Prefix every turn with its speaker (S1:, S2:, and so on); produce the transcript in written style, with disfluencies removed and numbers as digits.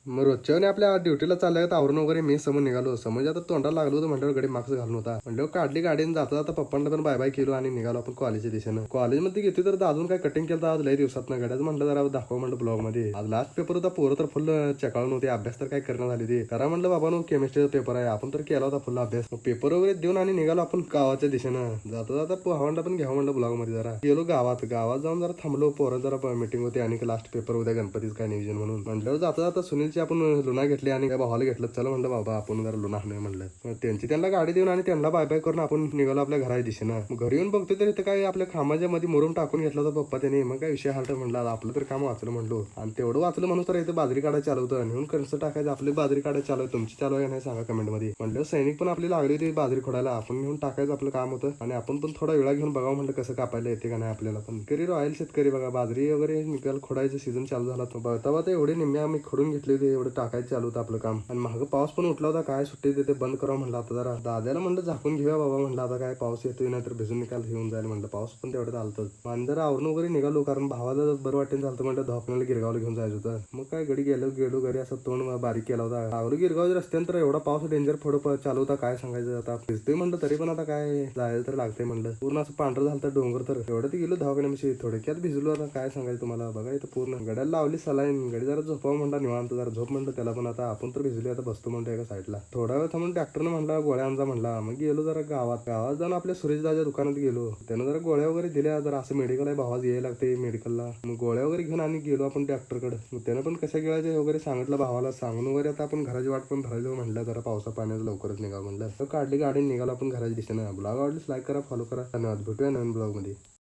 S1: मग रोजच्या आपल्या ड्युटीला चालल्यात आवरून वगैरे मी समोर निघालो. समज आता तोंडाला लागलो होतं म्हटल्यावर गडी मार्क्स घालून होता. म्हटल्यावर काढली गाडीने जाता जाता पप्पांना पण बाय बाय केलो आणि निघालो आपण कॉलेजच्या दिशेनं. कॉलेजमध्ये घेतली तर अजून काय कटिंग केलं आज लई दिवसात ना गड्याच म्हटलं जरा दाखवा म्हटलं ब्लॉग मध्ये. आज लास्ट पेपर होता. पोरं तर फुल चकाळून होते. अभ्यास तर काय करण्यात झाली ते करा म्हटलं बाबा नो केमिस्ट्रीचा पेपर आहे. आपण तर केला होता फुल अभ्यास. पेपर वगैरे देऊन आणि निघालो आपण गावाच्या दिशेनं. जाता जाता पोहावंडा पण घ्यावं म्हटलं ब्लॉग मध्ये जरा गेलो गावात जाऊन जरा थांबलो. पोरं जरा मीटिंग होती आणि लास्ट पेपर उद्या गणपतीच काय नियोजन म्हणून म्हटल्यावर जाता जाता सुनीलची आपण लुना घेतली आणि भावाला घेतलं. चला म्हणलं बाबा आपण जरा लुना नाही म्हणलं. त्यांची त्यांना गाडी देऊन आणि त्यांना बाय बाय करून आपण निघालो आपल्या घराच्या दिशेनं. घरी येऊन बघतो तर इथं काय आपल्या खामाच्या मध्ये मुरुम टाकून घेतला होता पप्पा त्याने. मग काय विषय हालत म्हणला आपलं तर काम वाचलं म्हणलो. आणि तेवढं वाचलं म्हणून तर इथं बाजरी काढायला चालू होतं. नेऊन कणसं टाकायचं आपली बाजरी काढायला चालू आहे. तुमची चालू आहे नाही सांगा कमेंट मध्ये. म्हणलं सैनिक पण आपली लागली होती बाजरी खोडायला. आपण घेऊन टाकायचं आपलं काम होतं आणि आपण पण थोडा वेळा घेऊन बघावं म्हणलं कसं कापायला येते का नाही आपल्याला पण. शेतकरी रॉयल शेतकरी बघा बाजरी वगैरे निकाल खोडायचं सीझन चालू झाला. तेव्हा ते एवढे निम्म्या आम्ही खोडून घेतले होते. एवढं टाकायचं चालू होतं आपलं काम. आणि मागं पाऊस पण उठला होता. काय सुट्टी देते बंद करा म्हणलं. आता जरा दाद्याला म्हणलं झाकून घेऊया बाबा म्हणलं. आता काय पाऊस येतोय नाही तर भिजून निकाल घेऊन जाईल म्हणलं. पाऊस पण तेवढं चालतं आणि जरा आवरून वगैरे निघालो कारण भावाला बरं वाटेल चालतं म्हणलं. धोपण्याला गिरगावला घेऊन जायचं होतं. मग काय गडी गेलो घरी असं तोंड बारीक केला होता. आवरू गिरगाव रस्त्यानंतर एवढा पाऊस डेंजर फोडं चालू होता. काय सांगायचं आता भिजतोय म्हणलं तरी पण आता काय जायला तर लागतंय म्हणलं. पूर्ण असं पांढरं झालं तर डोंगर तर एवढं ते गेलो दवाखान्याशी थोडक्यात भिजलो. आता काय सांगायचं तुम्हाला बघा इथं पूर्ण गड्याला लावली सलाईन. गडी जरा झोपावं म्हणला निवांत जरा झोप म्हणलं त्याला पण. आता आपण तर भिजलो आता बसतो म्हणतो एका साईडला. थोडा वेळ थांबून डॉक्टरनं म्हणला गोळ्या आणजा म्हणला. मग गेलो जरा गावात जाऊन आपल्या सुरेशदाच्या दुकानात गेलो. त्यानं जरा गोळ्या वगैरे दिल्या. जरा असं मेडिकल आहे भावाच यायला लागते मेडिकलला. मग गोळ्या वगैरे घेऊन आणि गेलो आपण डॉक्टरकडे. मग त्यानं पण कशा गिळायचे वगैरे सांगितलं भावाला. सांगून वगैरे आता आपण घराची वाट पण धरायलो म्हणलं. जरा पावसा पाण्यात लवकरच निघा म्हणलं. काढली गाडी निघालो आपण घराच्या दिशेनं. ब्लॉग आवडलीस लाईक करा फॉलो करा. धन्यवाद. भेटूया नवीन ब्लॉग मध्ये.